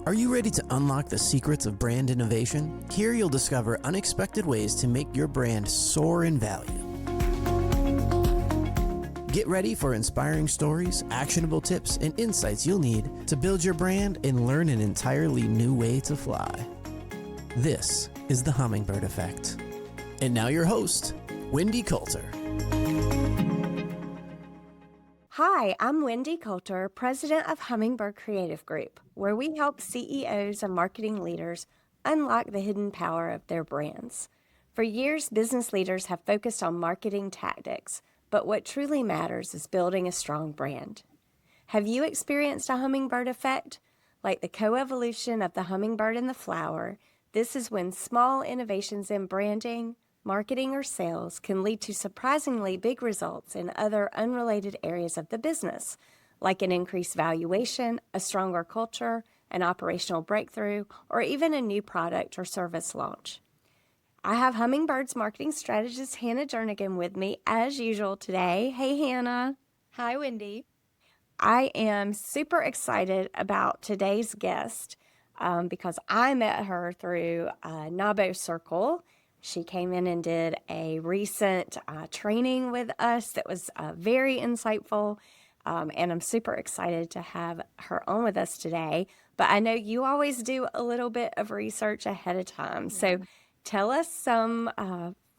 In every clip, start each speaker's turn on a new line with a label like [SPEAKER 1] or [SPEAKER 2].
[SPEAKER 1] Are you ready to unlock the secrets of brand innovation? Here you'll discover unexpected ways to make your brand soar in value. Get ready for inspiring stories, actionable tips, and insights you'll need to build your brand and learn an entirely new way to fly. This is the Hummingbird Effect. And now your host, Wendy Coulter.
[SPEAKER 2] Hi, I'm Wendy Coulter, President of Hummingbird Creative Group, where we help CEOs and marketing leaders unlock the hidden power of their brands. For years, business leaders have focused on marketing tactics, but what truly matters is building a strong brand. Have you experienced a hummingbird effect? Like the co-evolution of the hummingbird and the flower, this is when small innovations in branding, marketing, or sales can lead to surprisingly big results in other unrelated areas of the business, like an increased valuation, a stronger culture, an operational breakthrough, or even a new product or service launch. I have Hummingbird's marketing strategist, Hanna Jernigan, with me as usual today. Hey, Hanna.
[SPEAKER 3] Hi, Wendy.
[SPEAKER 2] I am super excited about today's guest because I met her through Nabo Circle. She came in and did a recent training with us that was very insightful, and I'm super excited to have her on with us today. But I know you always do a little bit of research ahead of time. So tell us some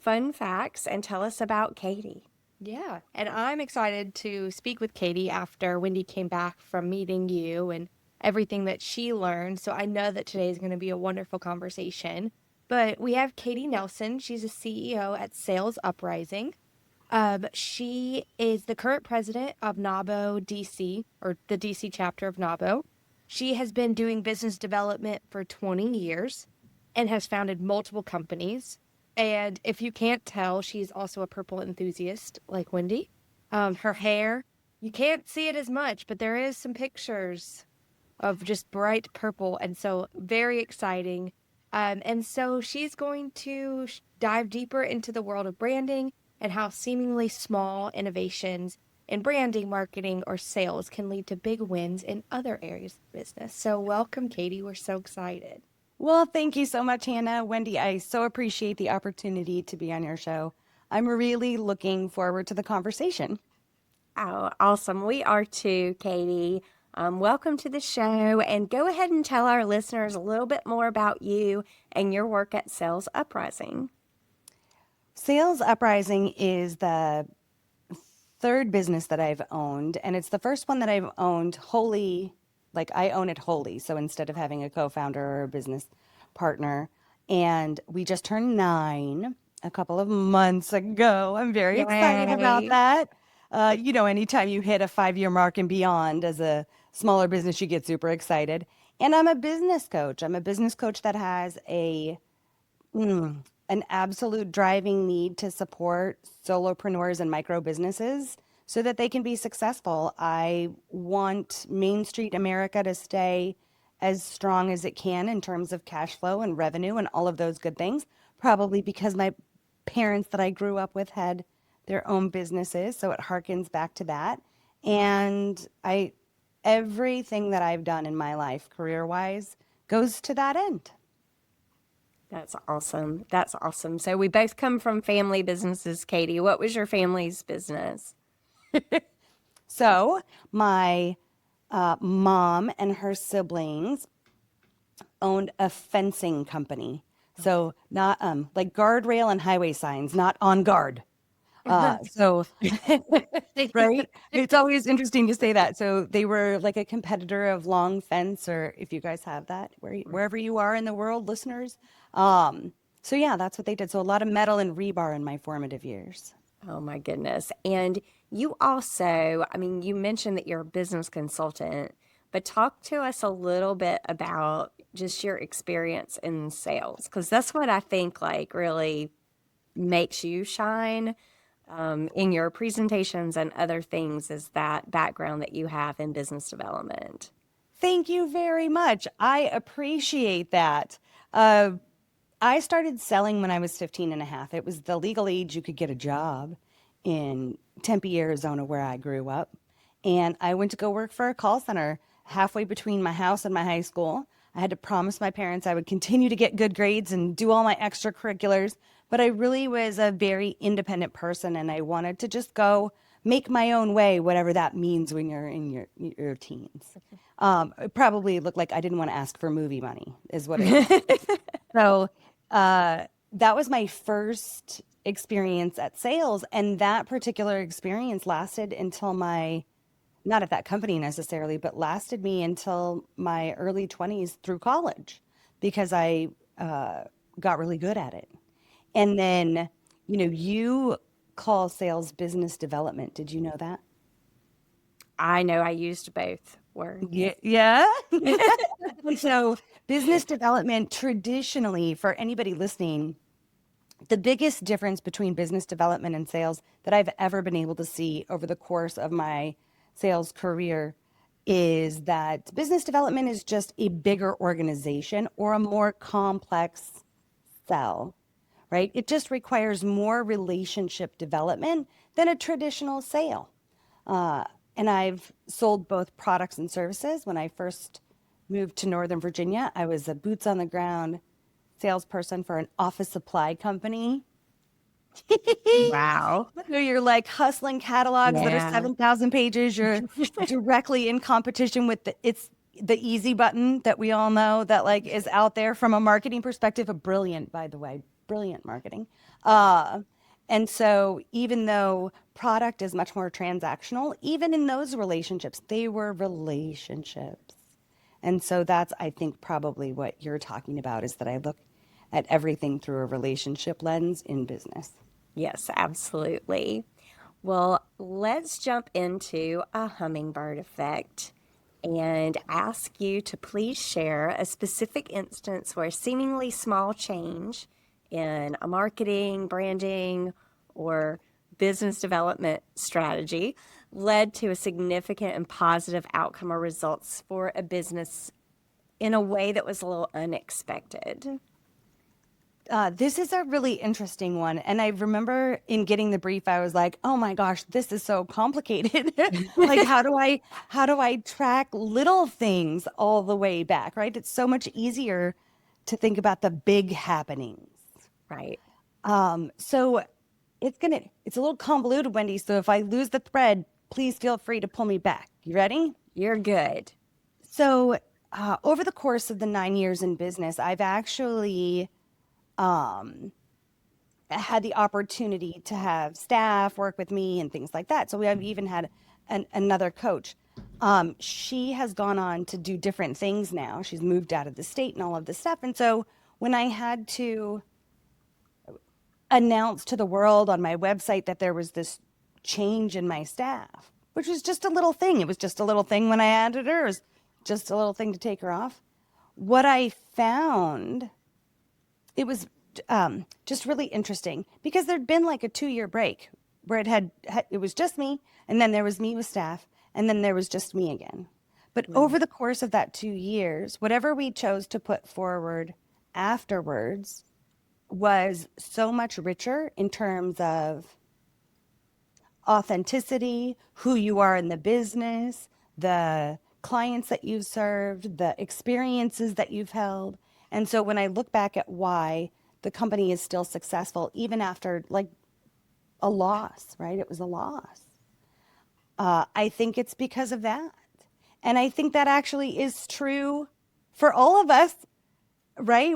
[SPEAKER 2] fun facts and tell us about Katie.
[SPEAKER 3] Yeah, and I'm excited to speak with Katie after Wendy came back from meeting you and everything that she learned. So I know that today is going to be a wonderful conversation. But we have Katie Nelson. She's a CEO at Sales Uprising. She is the current president of Nabo DC, or the DC chapter of Nabo. She has been doing business development for 20 years and has founded multiple companies. And if you can't tell, she's also a purple enthusiast like Wendy. Her hair, you can't see it as much, but there is some pictures of just bright purple. And so very exciting. And so she's going to dive deeper into the world of branding and how seemingly small innovations in branding, marketing, or sales can lead to big wins in other areas of business. So welcome, Katie. We're so excited.
[SPEAKER 4] Well, thank you so much, Hanna. Wendy, I so appreciate the opportunity to be on your show. I'm really looking forward to the conversation.
[SPEAKER 2] Oh, awesome. We are too, Katie. Welcome to the show, and go ahead and tell our listeners a little bit more about you and your work at Sales Uprising.
[SPEAKER 4] Sales Uprising is the third business that I've owned, and it's the first one that I've owned wholly, like I own it wholly. So instead of having a co-founder or a business partner, and we just turned 9 a couple of months ago. I'm very excited about that. Anytime you hit a 5-year mark and beyond as a smaller business, you get super excited. And I'm a business coach. I'm a business coach that has an absolute driving need to support solopreneurs and micro businesses so that they can be successful. I want Main Street America to stay as strong as it can in terms of cash flow and revenue and all of those good things, probably because my parents that I grew up with had their own businesses, so it harkens back to that. And everything that I've done in my life, career-wise, goes to that end.
[SPEAKER 2] That's awesome. That's awesome. So we both come from family businesses, Katie. What was your family's business?
[SPEAKER 4] So my mom and her siblings owned a fencing company. So not like guardrail and highway signs, not on guard. Right? It's always interesting to say that. So they were like a competitor of Long Fence, or if you guys have that, wherever you are in the world, listeners. So yeah, that's what they did. So a lot of metal and rebar in my formative years.
[SPEAKER 2] Oh my goodness. And you also, you mentioned that you're a business consultant, but talk to us a little bit about just your experience in sales, because that's what I think really makes you shine. In your presentations and other things is that background that you have in business development.
[SPEAKER 4] Thank you very much. I appreciate that. I started selling when I was 15 and a half. It was the legal age you could get a job in Tempe, Arizona, where I grew up. And I went to go work for a call center halfway between my house and my high school. I had to promise my parents I would continue to get good grades and do all my extracurriculars. But I really was a very independent person, and I wanted to just go make my own way, whatever that means when you're in your teens. It probably looked like I didn't want to ask for movie money, is what it was. So that was my first experience at sales. And that particular experience lasted until not at that company necessarily, but lasted me until my early 20s through college because I got really good at it. And then, you call sales business development. Did you know that?
[SPEAKER 2] I know I used both words.
[SPEAKER 4] Yeah. So business development traditionally, for anybody listening, the biggest difference between business development and sales that I've ever been able to see over the course of my sales career is that business development is just a bigger organization or a more complex sell, right? It just requires more relationship development than a traditional sale. And I've sold both products and services. When I first moved to Northern Virginia, I was a boots on the ground salesperson for an office supply company.
[SPEAKER 2] Wow.
[SPEAKER 4] So you're like hustling catalogs that are
[SPEAKER 2] Yeah.
[SPEAKER 4] 7,000 pages. You're directly in competition with it's the easy button that we all know that like is out there from a marketing perspective. A brilliant, by the way, brilliant marketing. And so even though product is much more transactional, even in those relationships, they were relationships. And so that's, I think, probably what you're talking about is that I look at everything through a relationship lens in business.
[SPEAKER 2] Yes, absolutely. Well, let's jump into a hummingbird effect and ask you to please share a specific instance where a seemingly small change in a marketing, branding, or business development strategy led to a significant and positive outcome or results for a business in a way that was a little unexpected.
[SPEAKER 4] This is a really interesting one. And I remember in getting the brief, I was like, oh my gosh, this is so complicated. Like, how do I track little things all the way back, right? It's so much easier to think about the big happenings.
[SPEAKER 2] Right.
[SPEAKER 4] So it's a little convoluted, Wendy. So if I lose the thread, please feel free to pull me back. You ready?
[SPEAKER 2] You're good.
[SPEAKER 4] So over the course of the 9 years in business, I've actually had the opportunity to have staff work with me and things like that. So we have even had another coach. She has gone on to do different things now. She's moved out of the state and all of this stuff. And so when I had to announce to the world on my website that there was this change in my staff, which was just a little thing. It was just a little thing when I added her. It was just a little thing to take her off. What I found, it was just really interesting because there'd been like a 2-year break where it was just me, and then there was me with staff, and then there was just me again. But over the course of that 2 years, whatever we chose to put forward afterwards was so much richer in terms of authenticity, who you are in the business, the clients that you've served, the experiences that you've held. And so when I look back at why the company is still successful, even after like a loss, right? It was a loss. I think it's because of that. And I think that actually is true for all of us, right?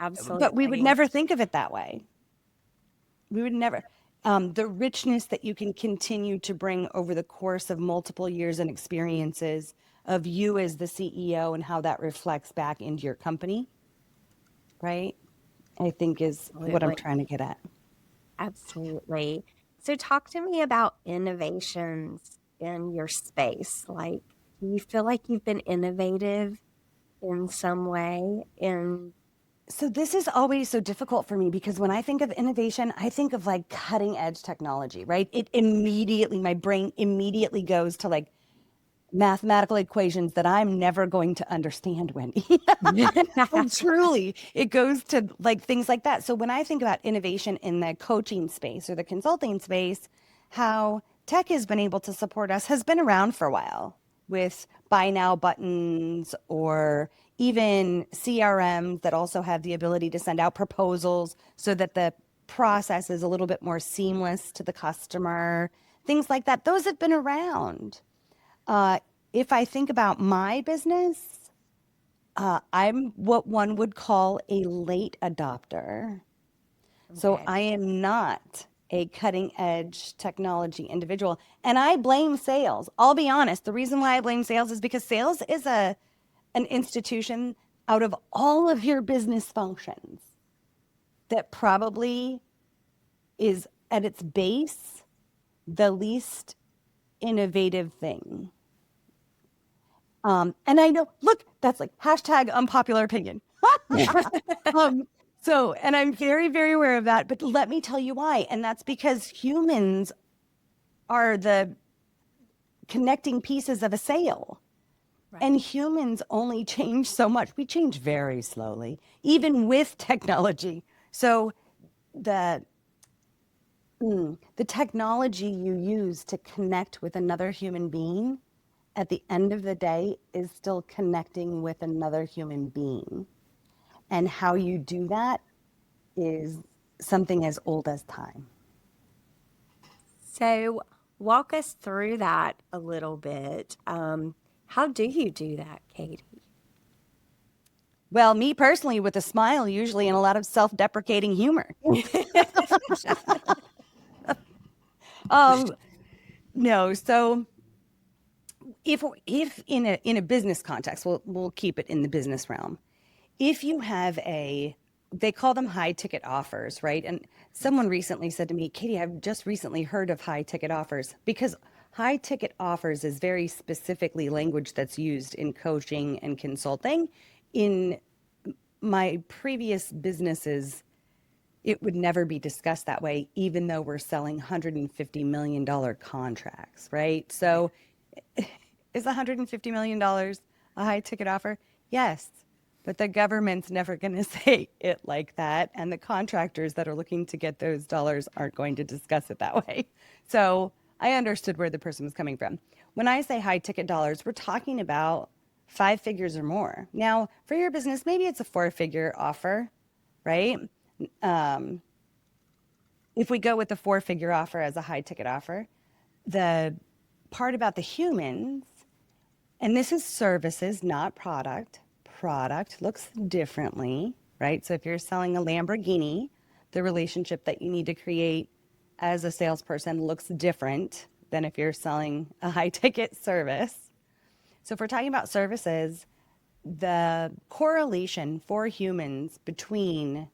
[SPEAKER 2] Absolutely.
[SPEAKER 4] But we would never think of it that way. We would never. The richness that you can continue to bring over the course of multiple years and experiences of you as the CEO and how that reflects back into your company, right? I think is what I'm trying to get at.
[SPEAKER 2] Absolutely. So talk to me about innovations in your space. Like, do you feel like you've been innovative in some way?
[SPEAKER 4] So this is always so difficult for me because when I think of innovation, I think of like cutting edge technology, right? My brain immediately goes to like mathematical equations that I'm never going to understand, Wendy. And truly, it goes to like things like that. So when I think about innovation in the coaching space or the consulting space, how tech has been able to support us has been around for a while with buy now buttons, or even CRMs that also have the ability to send out proposals so that the process is a little bit more seamless to the customer, things like that. Those have been around. If I think about my business, I'm what one would call a late adopter. So
[SPEAKER 2] Okay.
[SPEAKER 4] I am not a cutting edge technology individual. And I blame sales. I'll be honest. The reason why I blame sales is because sales is an institution out of all of your business functions that probably is at its base the least innovative thing. And I know, look, that's like hashtag unpopular opinion. And I'm very, very aware of that, but let me tell you why. And that's because humans are the connecting pieces of a sale.
[SPEAKER 2] Right.
[SPEAKER 4] And humans only change so much. We change very slowly, even with technology. So the technology you use to connect with another human being at the end of the day is still connecting with another human being. And how you do that is something as old as time.
[SPEAKER 2] So walk us through that a little bit. How do you do that, Katie?
[SPEAKER 4] Well, me personally, with a smile, usually, and a lot of self-deprecating humor. No, so if in a business context, we'll keep it in the business realm. If you have they call them high ticket offers, right? And someone recently said to me, Katie, I've just recently heard of high ticket offers, because high ticket offers is very specifically language that's used in coaching and consulting. In my previous businesses, it would never be discussed that way, even though we're selling $150 million contracts, right? So is $150 million a high ticket offer? Yes, but the government's never going to say it like that. And the contractors that are looking to get those dollars aren't going to discuss it that way. So I understood where the person was coming from. When I say high ticket dollars, we're talking about 5 figures or more. Now, for your business, maybe it's a 4-figure offer, right? If we go with the 4-figure offer as a high ticket offer, the part about the humans, and this is services, not product. Product looks differently, right? So if you're selling a Lamborghini, the relationship that you need to create as a salesperson looks different than if you're selling a high ticket service. So if we're talking about services, the correlation for humans between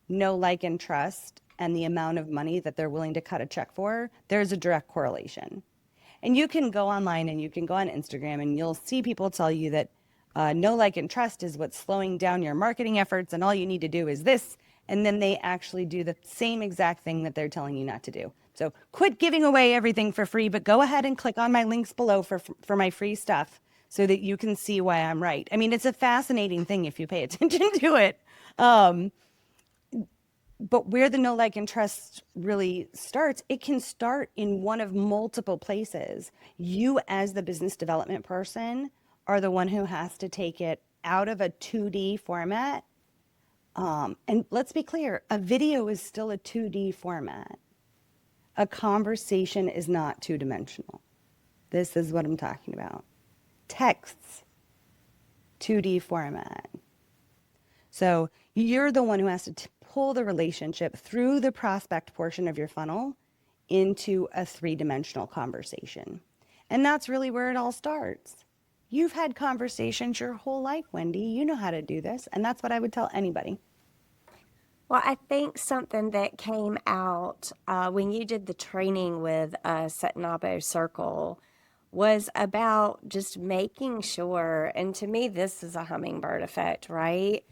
[SPEAKER 4] know, like, and trust and the amount of money that they're willing to cut a check for, there's a direct correlation. And you can go online and you can go on Instagram and you'll see people tell you that know, like, and trust is what's slowing down your marketing efforts, and all you need to do is this. And then they actually do the same exact thing that they're telling you not to do. So quit giving away everything for free, but go ahead and click on my links below for my free stuff so that you can see why I'm right. I mean, it's a fascinating thing if you pay attention to it. But where the know, like, and trust really starts, it can start in one of multiple places. You, as the business development person, are the one who has to take it out of a 2D format. And let's be clear, a video is still a 2D format. A conversation is not 2-dimensional. This is what I'm talking about. Texts, 2D format. So you're the one who has to pull the relationship through the prospect portion of your funnel into a 3-dimensional conversation. And that's really where it all starts. You've had conversations your whole life, Wendy. You know how to do this. And that's what I would tell anybody.
[SPEAKER 2] Well, I think something that came out when you did the training with us at Nabo Circle was about just making sure, and to me, this is a hummingbird effect, right?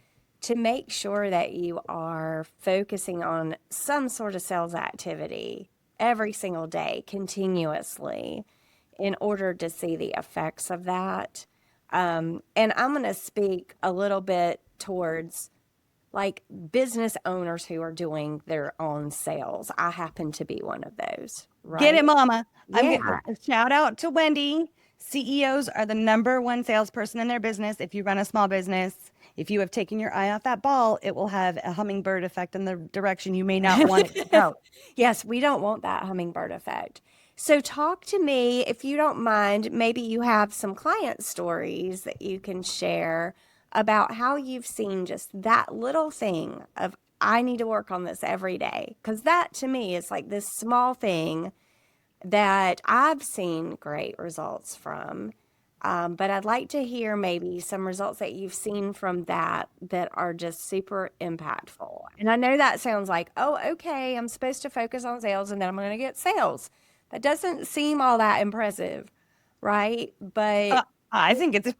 [SPEAKER 2] To make sure that you are focusing on some sort of sales activity every single day, continuously, in order to see the effects of that. And I'm going to speak a little bit towards like business owners who are doing their own sales. I happen to be one of those, right?
[SPEAKER 4] Get it, mama. I'm
[SPEAKER 2] Yeah.
[SPEAKER 4] getting a shout out to Wendy. CEOs are the number one salesperson in their business. If you run a small business, if you have taken your eye off that ball, it will have a hummingbird effect in the direction you may not want it to go.
[SPEAKER 2] Yes, we don't want that hummingbird effect. So, talk to me, if you don't mind, maybe you have some client stories that you can share about how you've seen just that little thing of, I need to work on this every day. Because that to me is like this small thing that I've seen great results from. But I'd like to hear maybe some results that you've seen from that that are just super impactful. And I know that sounds like, oh, okay, I'm supposed to focus on sales and then I'm going to get sales. That doesn't seem all that impressive, right? But
[SPEAKER 4] I think it's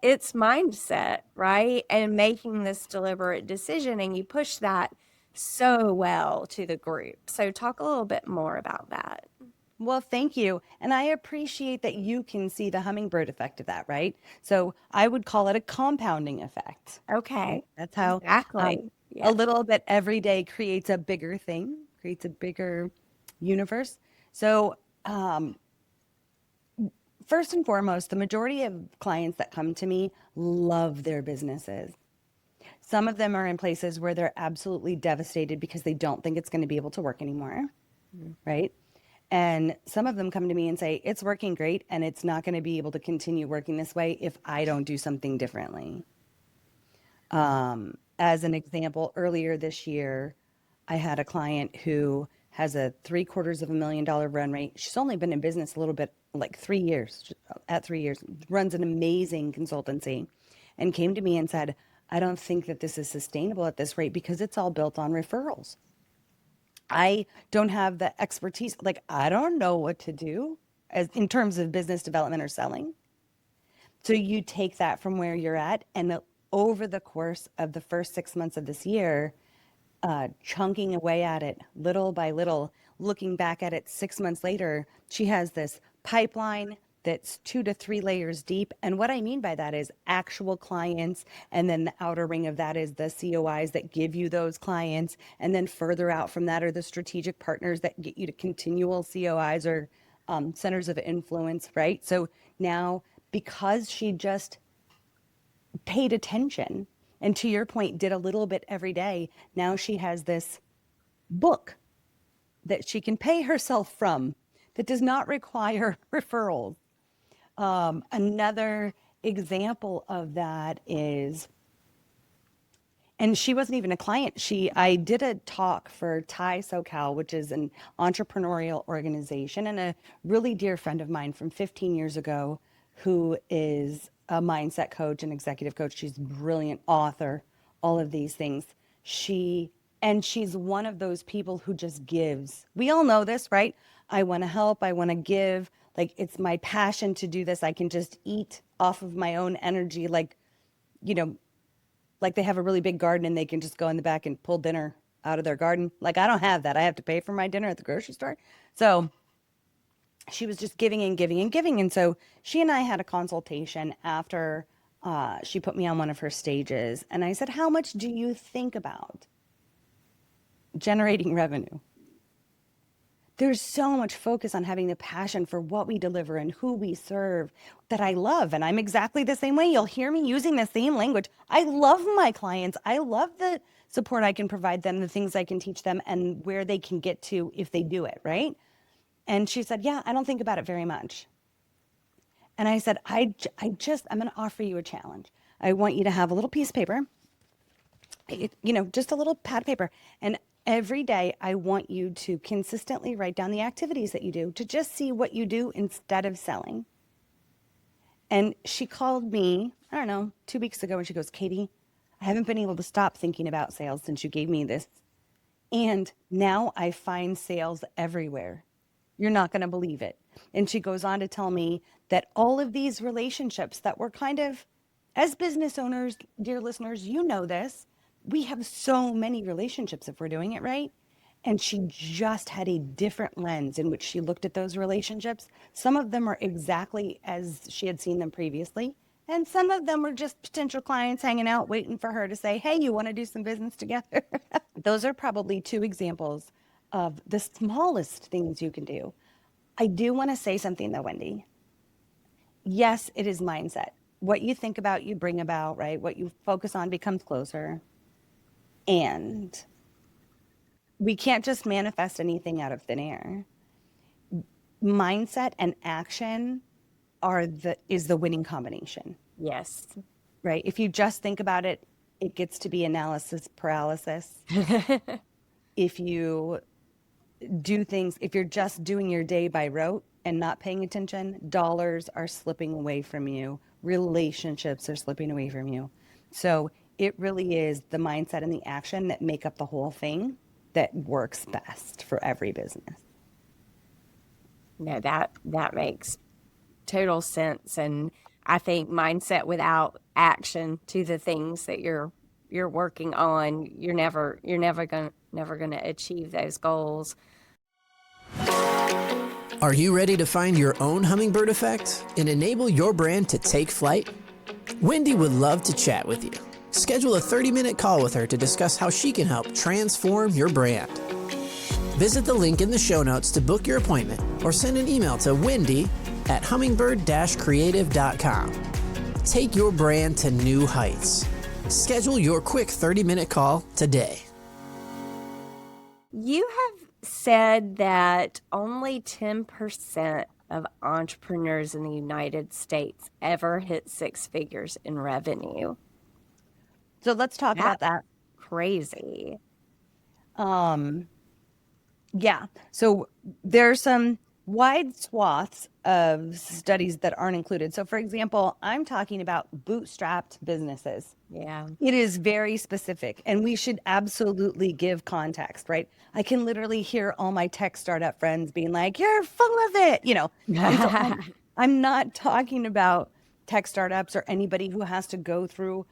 [SPEAKER 2] it's mindset, right? And making this deliberate decision, and you push that so well to the group. So talk a little bit more about that.
[SPEAKER 4] Well, thank you. And I appreciate that you can see the hummingbird effect of that, right? So I would call it a compounding effect.
[SPEAKER 2] Okay.
[SPEAKER 4] That's how
[SPEAKER 2] Exactly.
[SPEAKER 4] a little bit every day creates a bigger thing, creates a bigger universe. So first and foremost, the majority of clients that come to me love their businesses. Some of them are in places where they're absolutely devastated because they don't think it's going to be able to work anymore, right? And some of them come to me and say, it's working great and it's not going to be able to continue working this way if I don't do something differently. As an example, earlier this year, I had a client who has a $750,000 run rate. She's only been in business a little bit, like 3 years, at 3 years, runs an amazing consultancy, and came to me and said, I don't think that this is sustainable at this rate because it's all built on referrals. I don't have the expertise. Like, I don't know what to do as in terms of business development or selling. So you take that from where you're at, and over the course of the first 6 months of this year, chunking away at it little by little, looking back at it 6 months later, she has this pipeline that's 2 to 3 layers deep. And what I mean by that is actual clients. And then the outer ring of that is the COIs that give you those clients. And then further out from that are the strategic partners that get you to continual COIs or centers of influence, right? So now, because she just paid attention and, to your point, did a little bit every day, now she has this book that she can pay herself from that does not require referrals. Another example of that is, and she wasn't even a client. I did a talk for Thai SoCal, which is an entrepreneurial organization, and a really dear friend of mine from 15 years ago, who is a mindset coach and executive coach. She's a brilliant author, all of these things. She's one of those people who just gives. We all know this, right? I want to help. I want to give. Like, it's my passion to do this. I can just eat off of my own energy. Like, like they have a really big garden and they can just go in the back and pull dinner out of their garden. Like, I don't have that. I have to pay for my dinner at the grocery store. So she was just giving and giving and giving. And so she and I had a consultation after she put me on one of her stages. And I said, how much do you think about generating revenue? There's so much focus on having the passion for what we deliver and who we serve that I love. And I'm exactly the same way. You'll hear me using the same language. I love my clients. I love the support I can provide them, the things I can teach them, and where they can get to if they do it, right? And she said, yeah, I don't think about it very much. And I said, I'm going to offer you a challenge. I want you to have a little piece of paper, just a little pad of paper. And every day, I want you to consistently write down the activities that you do to just see what you do instead of selling. And she called me, I don't know, 2 weeks ago, and she goes, Katie, I haven't been able to stop thinking about sales since you gave me this. And now I find sales everywhere. You're not going to believe it. And she goes on to tell me that all of these relationships that were kind of, as business owners, dear listeners, you know this, we have so many relationships if we're doing it right. And she just had a different lens in which she looked at those relationships. Some of them are exactly as she had seen them previously. And some of them were just potential clients hanging out, waiting for her to say, hey, you want to do some business together? Those are probably 2 examples of the smallest things you can do. I do want to say something though, Wendy. yes, it is mindset. What you think about, you bring about, right? What you focus on becomes closer. And we can't just manifest anything out of thin air. Mindset and action is the winning combination,
[SPEAKER 2] Yes.
[SPEAKER 4] right? If you just think about it, it gets to be analysis paralysis. If you do things, if you're just doing your day by rote and not paying attention, dollars are slipping away from you, relationships are slipping away from you. So it really is the mindset and the action that make up the whole thing that works best for every business.
[SPEAKER 2] No, that makes total sense. And I think mindset without action to the things that you're working on, you're never gonna achieve those goals.
[SPEAKER 1] Are you ready to find your own hummingbird effect and enable your brand to take flight? Wendy would love to chat with you. Schedule a 30-minute call with her to discuss how she can help transform your brand. Visit the link in the show notes to book your appointment or send an email to wendy@hummingbird-creative.com. Take your brand to new heights. Schedule your quick 30-minute call today.
[SPEAKER 2] You have said that only 10% of entrepreneurs in the United States ever hit six figures in revenue.
[SPEAKER 4] So let's talk about that.
[SPEAKER 2] Crazy.
[SPEAKER 4] Yeah. So there's some wide swaths of studies that aren't included. So for example, I'm talking about bootstrapped businesses.
[SPEAKER 2] Yeah.
[SPEAKER 4] It is very specific, and we should absolutely give context, right? I can literally hear all my tech startup friends being like, "You're full of it," you know. And so I'm not talking about tech startups or anybody who has to go through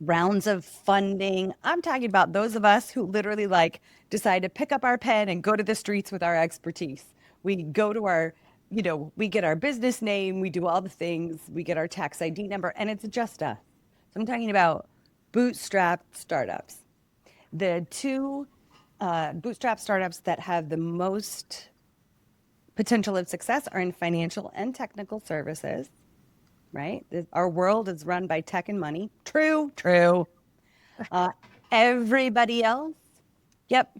[SPEAKER 4] rounds of funding. I'm talking about those of us who literally like decide to pick up our pen and go to the streets with our expertise. We go to our, we get our business name, we do all the things, we get our tax ID number, and it's just us. So I'm talking about bootstrap startups. The two bootstrap startups that have the most potential of success are in financial and technical services, right? Our world is run by tech and money. True. Everybody else, yep,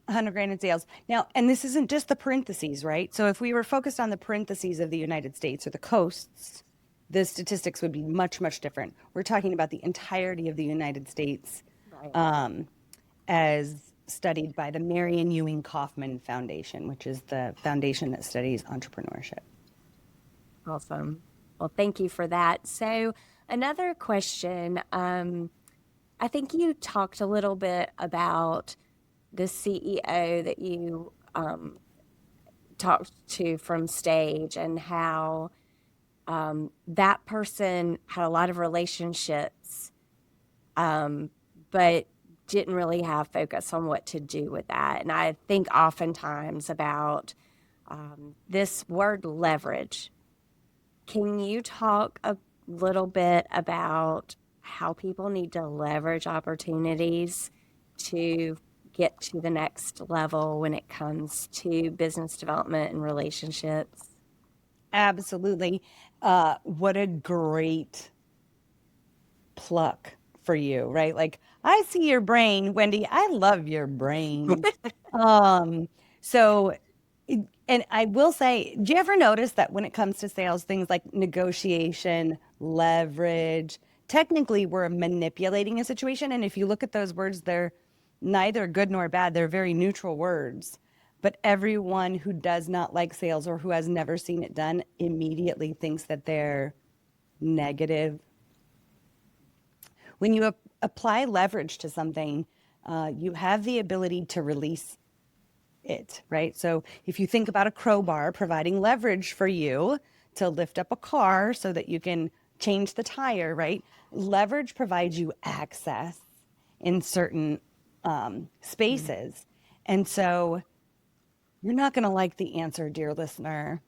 [SPEAKER 4] 100 grand in sales. Now, and this isn't just the parentheses, right? So if we were focused on the parentheses of the United States or the coasts, the statistics would be much, much different. We're talking about the entirety of the United States,
[SPEAKER 2] Right.
[SPEAKER 4] as studied by the Marion Ewing Kauffman Foundation, which is the foundation that studies entrepreneurship.
[SPEAKER 2] Awesome. Well, thank you for that. So another question, I think you talked a little bit about the CEO that you talked to from stage and how that person had a lot of relationships, but didn't really have focus on what to do with that. And I think oftentimes about this word leverage. Can you talk a little bit about how people need to leverage opportunities to get to the next level when it comes to business development and relationships?
[SPEAKER 4] Absolutely. What a great pluck for you, right? Like, I see your brain, Wendy. I love your brain. So, and I will say, do you ever notice that when it comes to sales, things like negotiation, leverage, technically we're manipulating a situation. And if you look at those words, they're neither good nor bad. They're very neutral words. But everyone who does not like sales or who has never seen it done immediately thinks that they're negative. When you apply leverage to something, you have the ability to release it, right? So if you think about a crowbar providing leverage for you to lift up a car so that you can change the tire, right? Leverage provides you access in certain spaces. And so you're not going to like the answer, dear listener.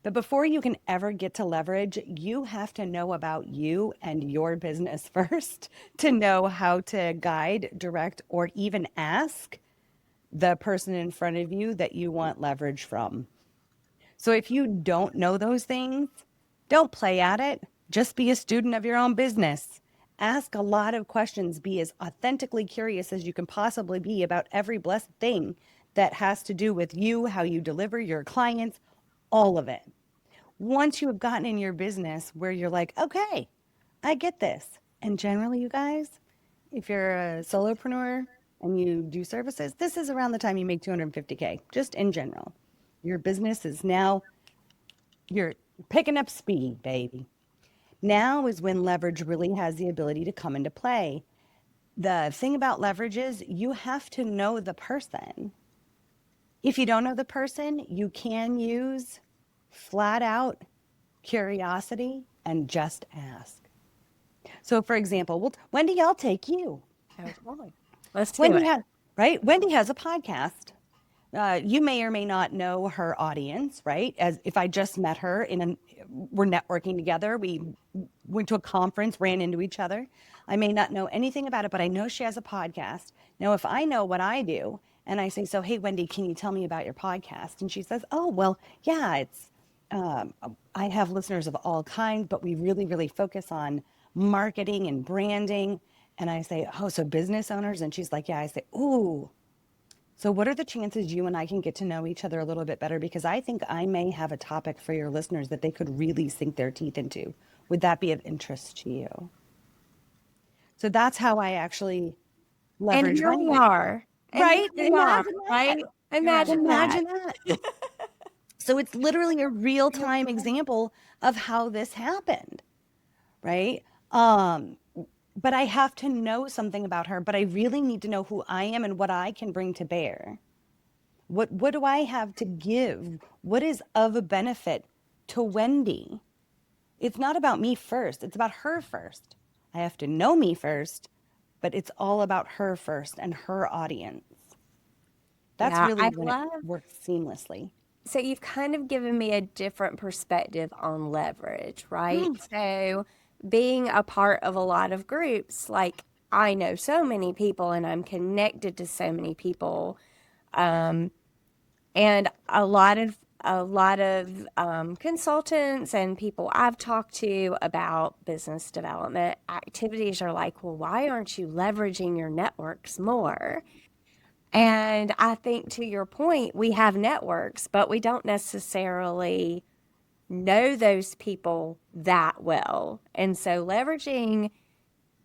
[SPEAKER 4] But before you can ever get to leverage, you have to know about you and your business first to know how to guide, direct, or even ask the person in front of you that you want leverage from. So if you don't know those things, don't play at it. Just be a student of your own business. Ask a lot of questions. Be as authentically curious as you can possibly be about every blessed thing that has to do with you, how you deliver your clients, all of it. Once you have gotten in your business where you're like, okay, I get this. And generally, you guys, if you're a solopreneur and you do services, this is around the time you make 250K, just in general. Your business is now, you're picking up speed, baby. Now is when leverage really has the ability to come into play. The thing about leverage is you have to know the person. If you don't know the person, you can use flat out curiosity and just ask. So for example, Wendy, I'll take you.
[SPEAKER 2] Okay. Let's do
[SPEAKER 4] Wendy
[SPEAKER 2] it.
[SPEAKER 4] Wendy has a podcast. You may or may not know her audience, right? As if I just met her we're networking together. We went to a conference, ran into each other. I may not know anything about it, but I know she has a podcast. Now, if I know what I do and I say, so, hey, Wendy, can you tell me about your podcast? And she says, oh, well, yeah, I have listeners of all kinds, but we really, really focus on marketing and branding. And I say, oh, so business owners? And she's like, yeah. I say, ooh. So what are the chances you and I can get to know each other a little bit better? Because I think I may have a topic for your listeners that they could really sink their teeth into. Would that be of interest to you? So that's how I actually
[SPEAKER 2] And
[SPEAKER 4] leverage
[SPEAKER 2] here we
[SPEAKER 4] language.
[SPEAKER 2] are. And
[SPEAKER 4] Right?
[SPEAKER 2] here we are,
[SPEAKER 4] Imagine that.
[SPEAKER 2] right? Imagine that.
[SPEAKER 4] Imagine that. So it's literally a real-time example of how this happened, right? But I have to know something about her, but I really need to know who I am and what I can bring to bear. What do I have to give? What is of a benefit to Wendy? It's not about me first. It's about her first. I have to know me first, but it's all about her first and her audience. That's
[SPEAKER 2] Yeah,
[SPEAKER 4] really
[SPEAKER 2] I
[SPEAKER 4] when
[SPEAKER 2] love.
[SPEAKER 4] it works seamlessly.
[SPEAKER 2] So you've kind of given me a different perspective on leverage, right? So being a part of a lot of groups, like I know so many people and I'm connected to so many people, and a lot of consultants and people I've talked to about business development activities are like, well, why aren't you leveraging your networks more? And I think to your point, we have networks, but we don't necessarily know those people that well. And so leveraging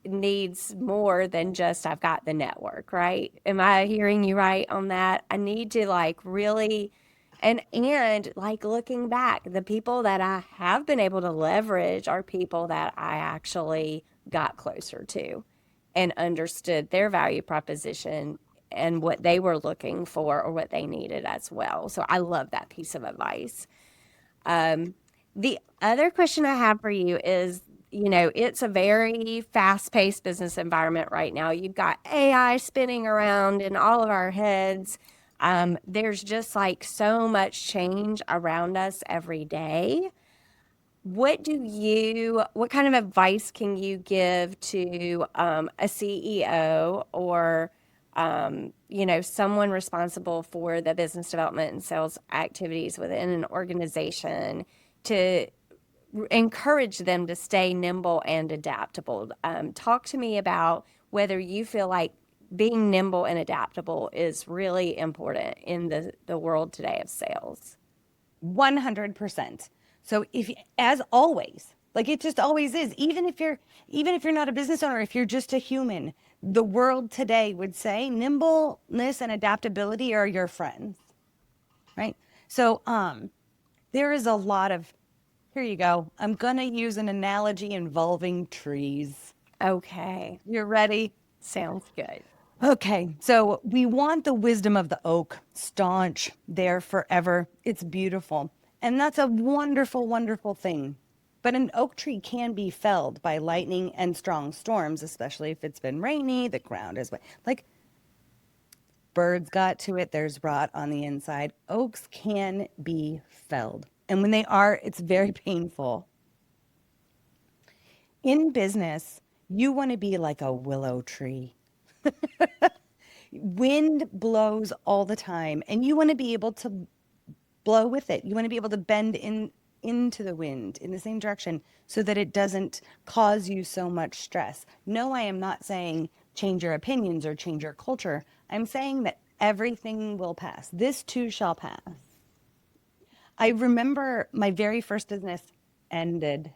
[SPEAKER 2] needs more than just I've got the network, right? Am I hearing you right on that? I need to like really and like looking back, the people that I have been able to leverage are people that I actually got closer to and understood their value proposition and what they were looking for or what they needed as well. So I love that piece of advice. The other question I have for you is, it's a very fast-paced business environment right now. You've got AI spinning around in all of our heads. There's just like so much change around us every day. What kind of advice can you give to a CEO or someone responsible for the business development and sales activities within an organization to encourage them to stay nimble and adaptable? Talk to me about whether you feel like being nimble and adaptable is really important in the world today of sales.
[SPEAKER 4] 100%. So as always, like it just always is, even if you're not a business owner, if you're just a human, the world today would say nimbleness and adaptability are your friends, right? So there is a lot of, here you go. I'm going to use an analogy involving trees.
[SPEAKER 2] Okay.
[SPEAKER 4] You're ready?
[SPEAKER 2] Sounds good.
[SPEAKER 4] Okay, so we want the wisdom of the oak, staunch, there forever. It's beautiful. And that's a wonderful, wonderful thing. But an oak tree can be felled by lightning and strong storms, especially if it's been rainy, the ground is wet. Like birds got to it, there's rot on the inside. Oaks can be felled. And when they are, it's very painful. In business, you want to be like a willow tree. Wind blows all the time, and you want to be able to blow with it. You want to be able to bend into the wind in the same direction so that it doesn't cause you so much stress. No, I am not saying change your opinions or change your culture. I'm saying that everything will pass. This too shall pass. I remember my very first business ended.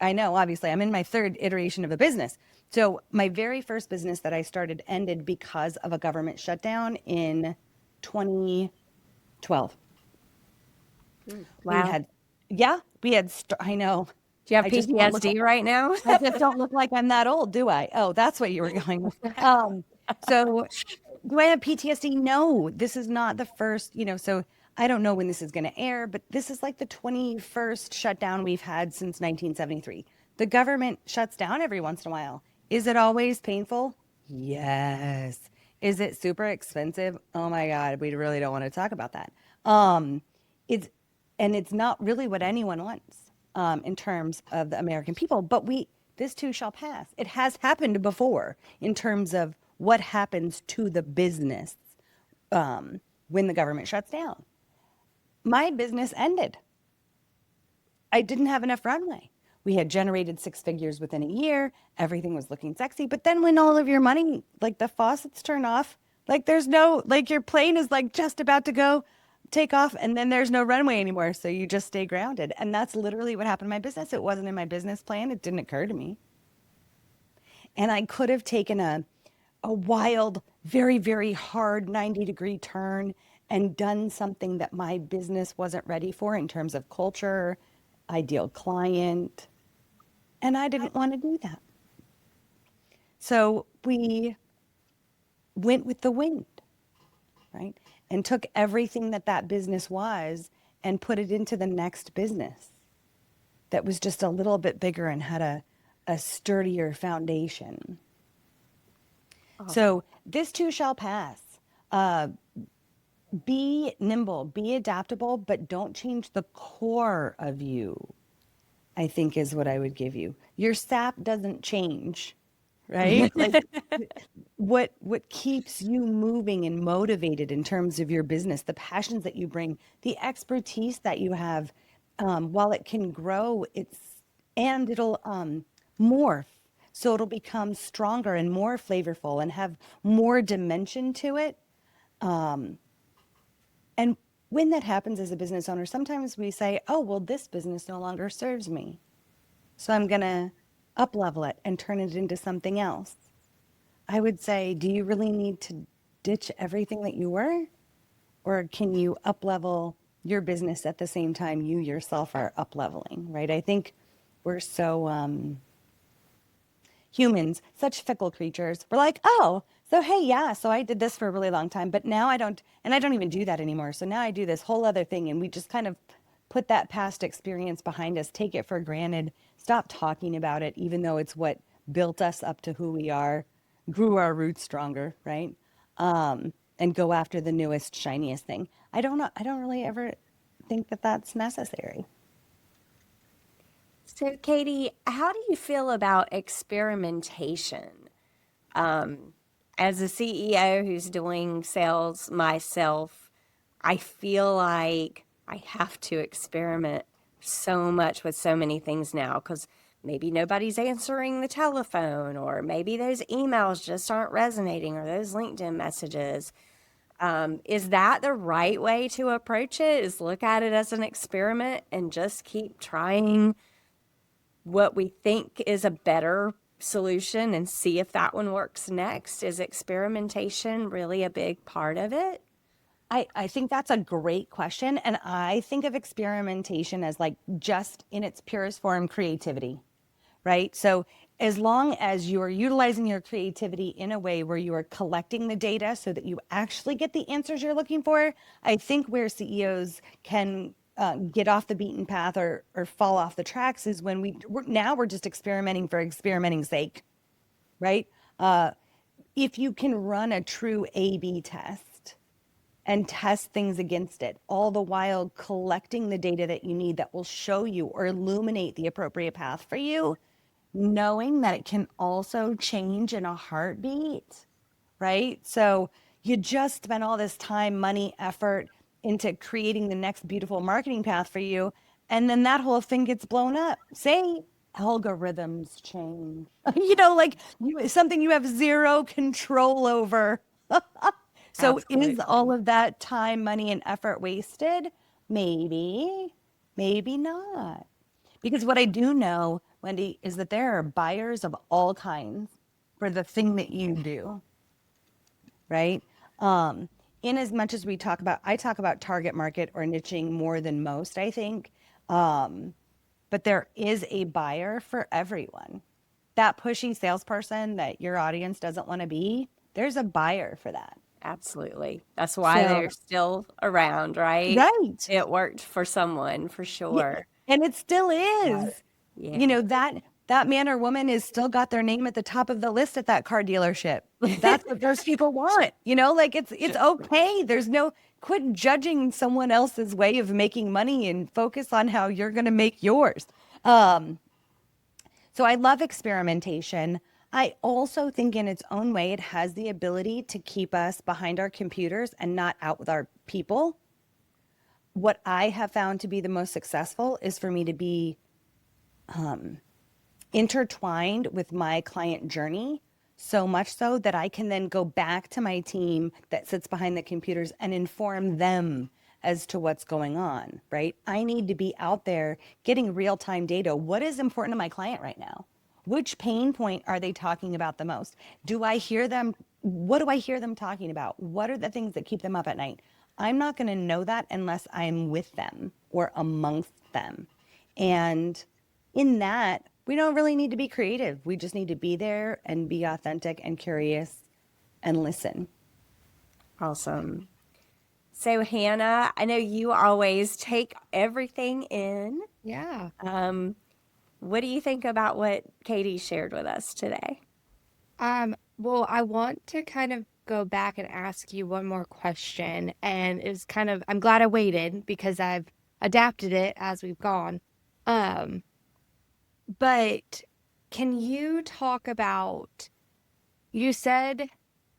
[SPEAKER 4] I know, obviously, I'm in my third iteration of a business. So my very first business that I started ended because of a government shutdown in 2012. We
[SPEAKER 2] Wow.
[SPEAKER 4] had, I know.
[SPEAKER 2] Do you have
[SPEAKER 4] I just don't look
[SPEAKER 2] PTSD right now?
[SPEAKER 4] I just don't look like I'm that old, do I? Oh, that's what you were going with. So do I have PTSD? No, this is not the first, so I don't know when this is going to air, but this is like the 21st shutdown we've had since 1973. The government shuts down every once in a while. Is it always painful? Yes. Is it super expensive? Oh my God, we really don't want to talk about that. It's and it's not really what anyone wants in terms of the American people, but this too shall pass. It has happened before in terms of what happens to the business when the government shuts down. My business ended. I didn't have enough runway. We had generated 6 figures within a year. Everything was looking sexy. But then when all of your money, like the faucets turn off, like your plane is like just about to go take off and then there's no runway anymore. So you just stay grounded. And that's literally what happened to my business. It wasn't in my business plan. It didn't occur to me. And I could have taken a wild, very, very hard 90-degree turn and done something that my business wasn't ready for in terms of culture, ideal client. And I didn't want to do that. So we went with the wind, right? And took everything that business was and put it into the next business that was just a little bit bigger and had a sturdier foundation. Awesome. So this too shall pass. Be nimble, be adaptable, but don't change the core of you, I think is what I would give you. Your sap doesn't change, right? Like what keeps you moving and motivated in terms of your business, the passions that you bring, the expertise that you have, while it can grow, it'll morph. So it'll become stronger and more flavorful and have more dimension to it. And when that happens as a business owner, sometimes we say, oh, well, this business no longer serves me. So I'm going to up-level it and turn it into something else. I would say, do you really need to ditch everything that you were? Or can you up-level your business at the same time you yourself are up-leveling, right? I think we're so humans, such fickle creatures. We're like, oh, so hey, yeah, so I did this for a really long time, but now I don't even do that anymore. So now I do this whole other thing, and we just kind of put that past experience behind us, take it for granted, stop talking about it, even though it's what built us up to who we are, grew our roots stronger, right? And go after the newest, shiniest thing. I don't really ever think that that's necessary.
[SPEAKER 2] So, Katie, how do you feel about experimentation? As a CEO who's doing sales myself, I feel like I have to experiment so much with so many things now because maybe nobody's answering the telephone, or maybe those emails just aren't resonating, or those LinkedIn messages. Is that the right way to approach it? Is look at it as an experiment and just keep trying what we think is a better solution and see if that one works next? Is experimentation really a big part of it?
[SPEAKER 4] I think that's a great question. And I think of experimentation as like just in its purest form, creativity, right? So as long as you are utilizing your creativity in a way where you are collecting the data so that you actually get the answers you're looking for, I think where CEOs can get off the beaten path or fall off the tracks is when we're just experimenting for experimenting's sake, right? If you can run a true A/B test and test things against it, all the while collecting the data that you need that will show you or illuminate the appropriate path for you, knowing that it can also change in a heartbeat, right? So you just spent all this time, money, effort, into creating the next beautiful marketing path for you. And then that whole thing gets blown up. Say algorithms change, like something you have zero control over. So
[SPEAKER 2] Absolutely.
[SPEAKER 4] is all of that time, money, and effort wasted? Maybe, maybe not. Because what I do know, Wendy, is that there are buyers of all kinds for the thing that you do, right? In as much as I talk about target market or niching more than most, I think. But there is a buyer for everyone. That pushy salesperson that your audience doesn't want to be, there's a buyer for that.
[SPEAKER 2] Absolutely. That's why
[SPEAKER 4] So,
[SPEAKER 2] they're still around, right?
[SPEAKER 4] right.
[SPEAKER 2] It worked for someone for
[SPEAKER 4] Yeah,
[SPEAKER 2] sure.
[SPEAKER 4] and it still is.
[SPEAKER 2] Yeah.
[SPEAKER 4] That man or woman is still got their name at the top of the list at that car dealership. That's what those people want. Like it's okay. There's no quit judging someone else's way of making money and focus on how you're going to make yours. So I love experimentation. I also think in its own way, it has the ability to keep us behind our computers and not out with our people. What I have found to be the most successful is for me to be intertwined with my client journey, so much so that I can then go back to my team that sits behind the computers and inform them as to what's going on, right? I need to be out there getting real-time data. What is important to my client right now? Which pain point are they talking about the most? Do I hear them? What do I hear them talking about? What are the things that keep them up at night? I'm not going to know that unless I'm with them or amongst them. And in that, we don't really need to be creative. We just need to be there and be authentic and curious and listen.
[SPEAKER 2] Awesome. So, Hannah, I know you always take everything in.
[SPEAKER 3] Yeah.
[SPEAKER 2] What do you think about what Katie shared with us today?
[SPEAKER 3] Well, I want to kind of go back and ask you one more question. And it's kind of, I'm glad I waited because I've adapted it as we've gone. But can you talk about, you said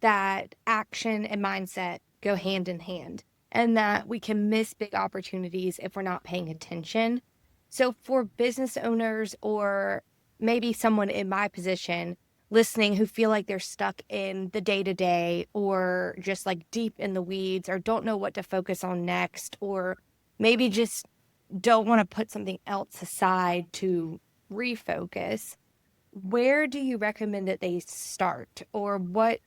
[SPEAKER 3] that action and mindset go hand in hand and that we can miss big opportunities if we're not paying attention. So for business owners or maybe someone in my position listening who feel like they're stuck in the day-to-day or just like deep in the weeds or don't know what to focus on next, or maybe just don't want to put something else aside to refocus, where do you recommend that they start? Or what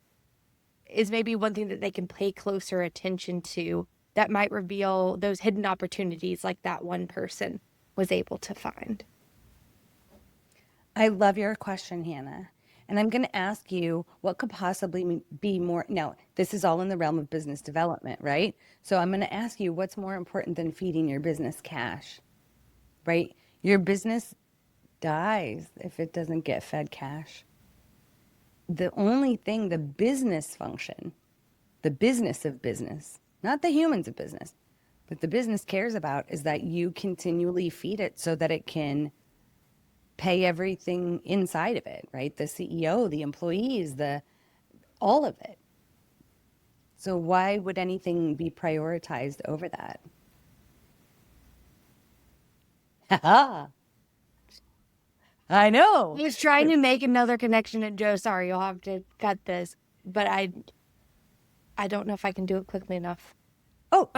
[SPEAKER 3] is maybe one thing that they can pay closer attention to that might reveal those hidden opportunities like that one person was able to find?
[SPEAKER 4] I love your question, Hannah. And I'm going to ask you what could possibly be more. Now, this is all in the realm of business development, right? So I'm going to ask you what's more important than feeding your business cash, right? Your business dies if it doesn't get fed cash. The only thing the business function, the business of business, not the humans of business, but the business cares about is that you continually feed it so that it can pay everything inside of it, right? The CEO, the employees, all of it. So why would anything be prioritized over that? I know.
[SPEAKER 3] I was trying to make another connection, and Joe, sorry, you'll have to cut this, but I don't know if I can do it quickly enough.
[SPEAKER 4] Oh,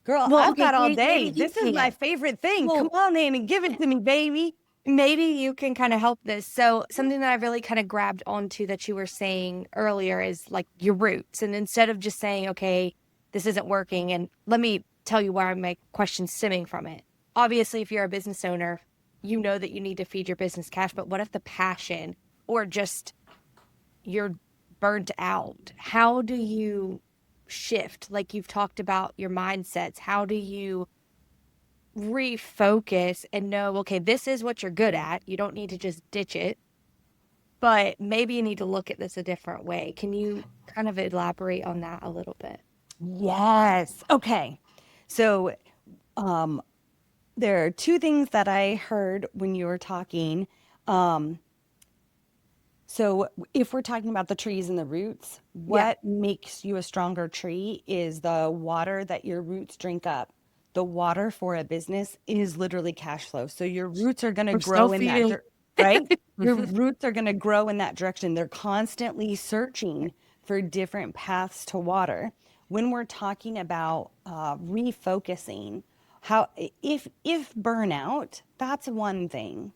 [SPEAKER 4] girl,
[SPEAKER 3] Well,
[SPEAKER 4] I've
[SPEAKER 3] okay,
[SPEAKER 4] got all
[SPEAKER 3] maybe
[SPEAKER 4] day.
[SPEAKER 3] you
[SPEAKER 4] This is my
[SPEAKER 3] can.
[SPEAKER 4] favorite thing.
[SPEAKER 3] Well-
[SPEAKER 4] Come on in and give it to me, baby.
[SPEAKER 3] Maybe you can kind of help this. So something that I really kind of grabbed onto that you were saying earlier is like your roots. And instead of just saying, okay, this isn't working, and let me tell you where my question's stemming from it. Obviously, if you're a business owner, you know that you need to feed your business cash, but what if the passion or just you're burnt out? How do you shift? Like you've talked about your mindsets. How do you refocus and know, okay, this is what you're good at. You don't need to just ditch it, but maybe you need to look at this a different way. Can you kind of elaborate on that a little bit?
[SPEAKER 4] Yes. Okay. So there are two things that I heard when you were talking. So So if we're talking about the trees and the roots, what makes you a stronger tree is the water that your roots drink up. The water for a business is literally cash flow. So your roots are going to
[SPEAKER 3] We're
[SPEAKER 4] grow in that,
[SPEAKER 3] self-feeding.
[SPEAKER 4] right? Your roots are going to grow in that direction. They're constantly searching for different paths to water. When we're talking about refocusing, how if burnout, that's one thing.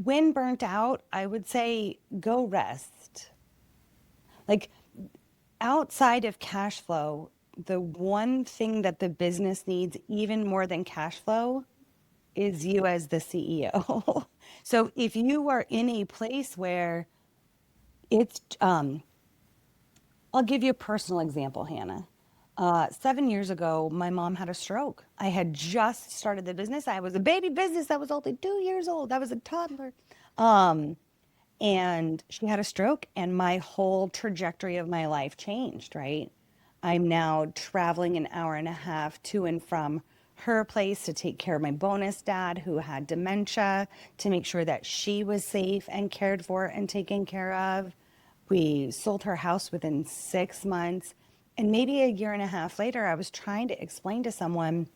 [SPEAKER 4] When burnt out, I would say go rest. Like outside of cash flow, the one thing that the business needs even more than cash flow is you as the CEO. So if you are in a place where it's, I'll give you a personal example, Hannah. 7 years ago, my mom had a stroke. I had just started the business. I was a baby business. I was only 2 years old. I was a toddler. Um, and she had a stroke, and my whole trajectory of my life changed, right? I'm now traveling an hour and a half to and from her place to take care of my bonus dad who had dementia, to make sure that she was safe and cared for and taken care of. We sold her house within 6 months. And maybe a year and a half later, I was trying to explain to someone,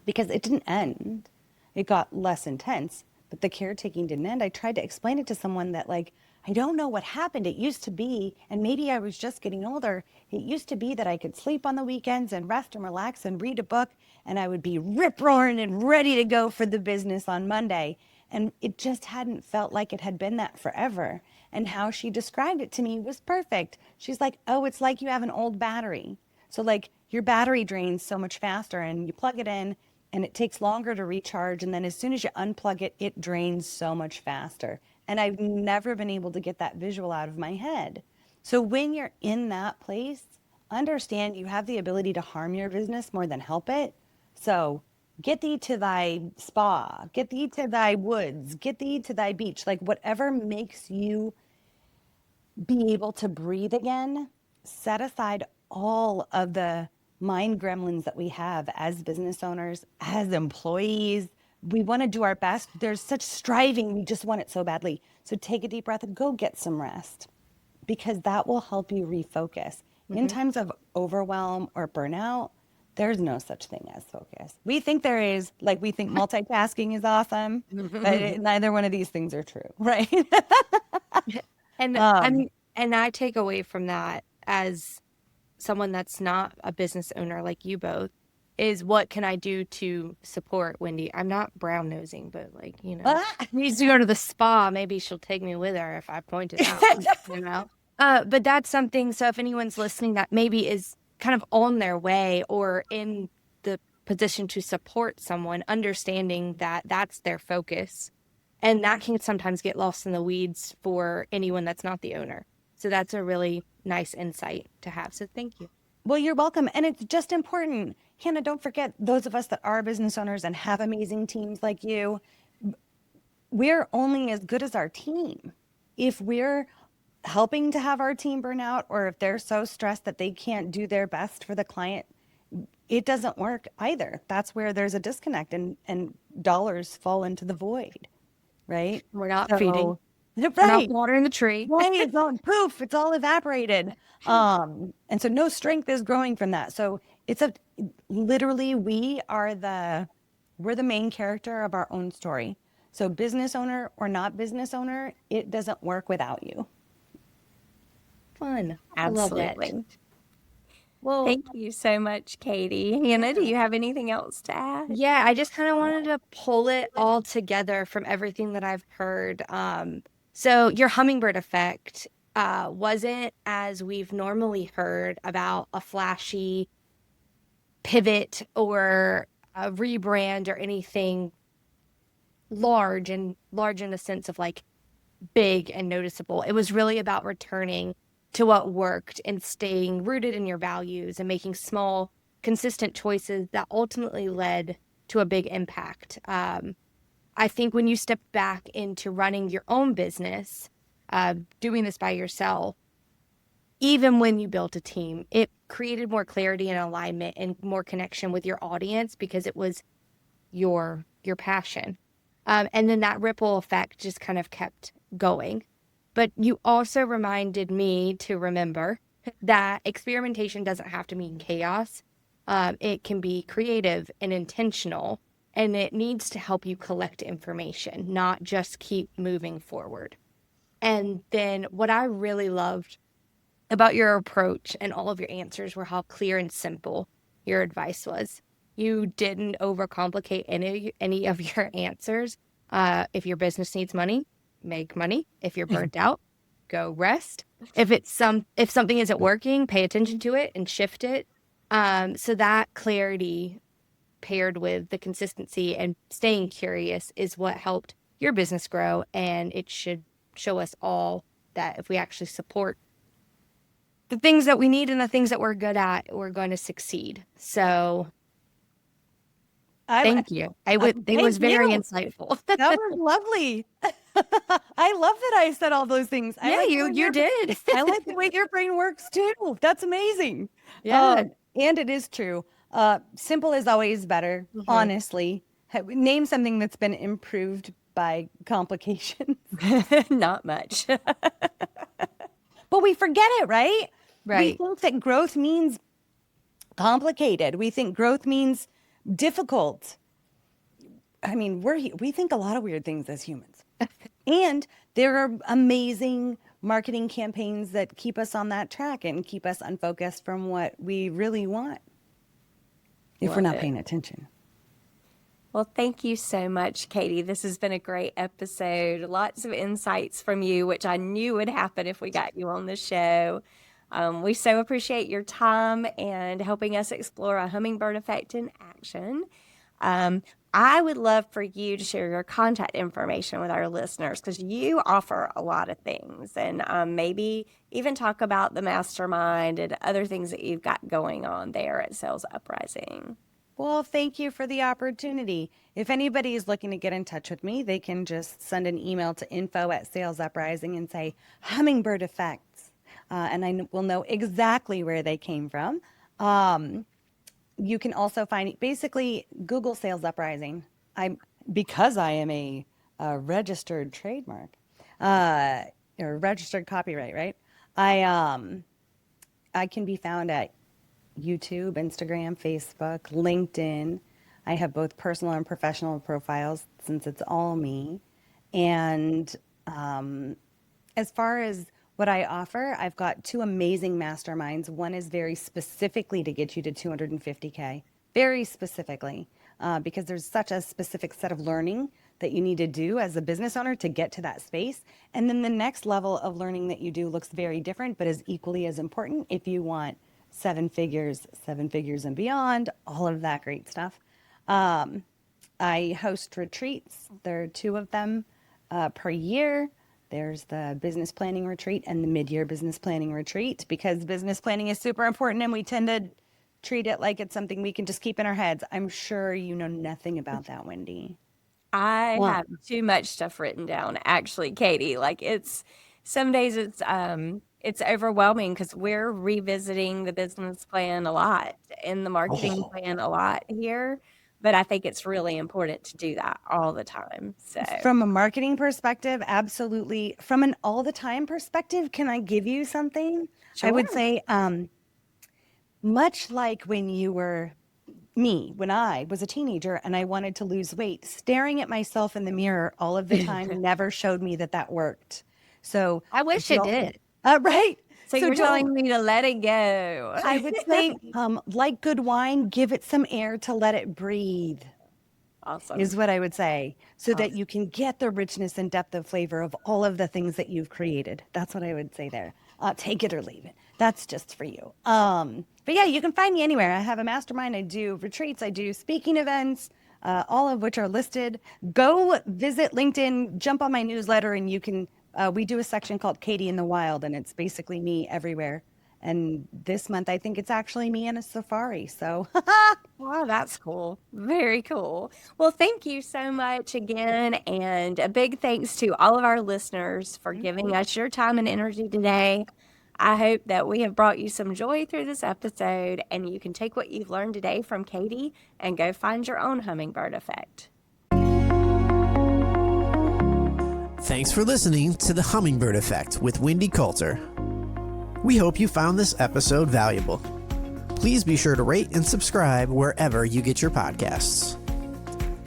[SPEAKER 4] because it didn't end, it got less intense, but the caretaking didn't end. I tried to explain it to someone that, like, I don't know what happened. It used to be, and maybe I was just getting older, it used to be that I could sleep on the weekends and rest and relax and read a book, and I would be rip roaring and ready to go for the business on Monday. And it just hadn't felt like it had been that forever. And how she described it to me was perfect. She's like, oh, it's like you have an old battery. So like your battery drains so much faster, and you plug it in and it takes longer to recharge. And then as soon as you unplug it, it drains so much faster. And I've never been able to get that visual out of my head. So when you're in that place, understand you have the ability to harm your business more than help it. So get thee to thy spa, get thee to thy woods, get thee to thy beach, like whatever makes you be able to breathe again. Set aside all of the mind gremlins that we have as business owners, as employees. We want to do our best. There's such striving. We just want it so badly. So take a deep breath and go get some rest, because that will help you refocus. In times of overwhelm or burnout, there's no such thing as focus. We think there is, like we think multitasking is awesome, but neither one of these things are true, right?
[SPEAKER 3] And and I take away from that, as someone that's not a business owner like you both, is what can I do to support Wendy? I'm not brown nosing, but like, needs to go to the spa. Maybe she'll take me with her if I point it out, But that's something. So if anyone's listening that maybe is kind of on their way or in the position to support someone, understanding that that's their focus. And that can sometimes get lost in the weeds for anyone that's not the owner. So that's a really nice insight to have. So thank you.
[SPEAKER 4] Well, you're welcome. And it's just important. Hannah, don't forget, those of us that are business owners and have amazing teams like you, we're only as good as our team. If we're helping to have our team burn out, or if they're so stressed that they can't do their best for the client, it doesn't work either. That's where there's a disconnect, and dollars fall into the void, right?
[SPEAKER 3] We're not feeding.
[SPEAKER 4] Right.
[SPEAKER 3] We're not watering the tree.
[SPEAKER 4] Right. It's all poof. It's all evaporated. And so no strength is growing from that. So it's literally, we're the main character of our own story. So business owner or not business owner, it doesn't work without you.
[SPEAKER 3] Fun.
[SPEAKER 2] Absolutely.
[SPEAKER 3] I love it. Well,
[SPEAKER 2] Thank you so much, Katie. Hannah, do you have anything else to add?
[SPEAKER 3] yeah, I just kind of wanted to pull it all together from everything that I've heard. So your hummingbird effect wasn't, as we've normally heard, about a flashy pivot or a rebrand or anything large in the sense of like big and noticeable. It was really about returning to what worked and staying rooted in your values and making small, consistent choices that ultimately led to a big impact. I think when you step back into running your own business, doing this by yourself, even when you built a team, it created more clarity and alignment and more connection with your audience because it was your passion. And then that ripple effect just kind of kept going. But you also reminded me to remember that experimentation doesn't have to mean chaos. It can be creative and intentional, and it needs to help you collect information, not just keep moving forward. And then what I really loved about your approach and all of your answers were how clear and simple your advice was. You didn't overcomplicate any of your answers. If your business needs money, make money. If you're burnt out, go rest. If something isn't working, pay attention to it and shift it. So that clarity paired with the consistency and staying curious is what helped your business grow. And it should show us all that if we actually support the things that we need and the things that we're good at, we're going to succeed. So thank you. It was very insightful.
[SPEAKER 4] That was lovely. I love that I said all those things.
[SPEAKER 3] Yeah, you did.
[SPEAKER 4] I like the way your brain works too. That's amazing.
[SPEAKER 3] Yeah.
[SPEAKER 4] And it is true. Simple is always better, honestly. Name something that's been improved by complications.
[SPEAKER 2] Not much.
[SPEAKER 4] But we forget it, right?
[SPEAKER 3] Right.
[SPEAKER 4] We think that growth means complicated. We think growth means difficult. I mean, we think a lot of weird things as humans. And there are amazing marketing campaigns that keep us on that track and keep us unfocused from what we really want if we're not paying attention.
[SPEAKER 2] Well, thank you so much, Katie. This has been a great episode. Lots of insights from you, which I knew would happen if we got you on the show. We so appreciate your time and helping us explore a hummingbird effect in action. I would love for you to share your contact information with our listeners because you offer a lot of things and maybe even talk about the mastermind and other things that you've got going on there at Sales Uprising.
[SPEAKER 4] Well, thank you for the opportunity. If anybody is looking to get in touch with me, they can just send an email to info@Sales Uprising and say Hummingbird Effects. And I will know exactly where they came from. You can also basically Google Sales Uprising. Because I am a registered trademark or registered copyright, right? I can be found at YouTube, Instagram, Facebook, LinkedIn. I have both personal and professional profiles since it's all me. And as far as what I offer, I've got 2 amazing masterminds. One is very specifically to get you to 250K, very specifically, because there's such a specific set of learning that you need to do as a business owner to get to that space. And then the next level of learning that you do looks very different, but is equally as important if you want 7 figures and beyond, all of that great stuff. I host retreats. There are 2 of them per year. There's the business planning retreat and the mid-year business planning retreat because business planning is super important and we tend to treat it like it's something we can just keep in our heads. I'm sure you know nothing about that, Wendy.
[SPEAKER 2] I have too much stuff written down, actually, Katie. Like some days it's overwhelming because we're revisiting the business plan a lot and the marketing plan a lot here. But I think it's really important to do that all the time. So
[SPEAKER 4] from a marketing perspective, absolutely. From an all the time perspective, can I give you something?
[SPEAKER 2] Sure.
[SPEAKER 4] I would say, much like when I was a teenager and I wanted to lose weight, staring at myself in the mirror all of the time never showed me that worked. So
[SPEAKER 3] I wish it did.
[SPEAKER 4] Right.
[SPEAKER 2] So you're telling me to let it go.
[SPEAKER 4] I would say, like good wine, give it some air to let it breathe.
[SPEAKER 2] Awesome.
[SPEAKER 4] Is what I would say, so that you can get the richness and depth of flavor of all of the things that you've created. That's what I would say there. Take it or leave it. That's just for you. But yeah, you can find me anywhere. I have a mastermind. I do retreats. I do speaking events, all of which are listed. Go visit LinkedIn, jump on my newsletter, and you can, we do a section called Katie in the Wild, and it's basically me everywhere. And this month, I think it's actually me in a safari. So,
[SPEAKER 2] wow, that's cool. Very cool. Well, thank you so much again. And a big thanks to all of our listeners for giving us your time and energy today. I hope that we have brought you some joy through this episode and you can take what you've learned today from Katie and go find your own hummingbird effect.
[SPEAKER 1] Thanks for listening to The Hummingbird Effect with Wendy Coulter. We hope you found this episode valuable. Please be sure to rate and subscribe wherever you get your podcasts.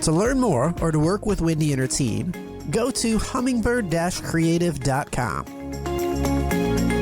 [SPEAKER 1] To learn more or to work with Wendy and her team, go to hummingbird-creative.com.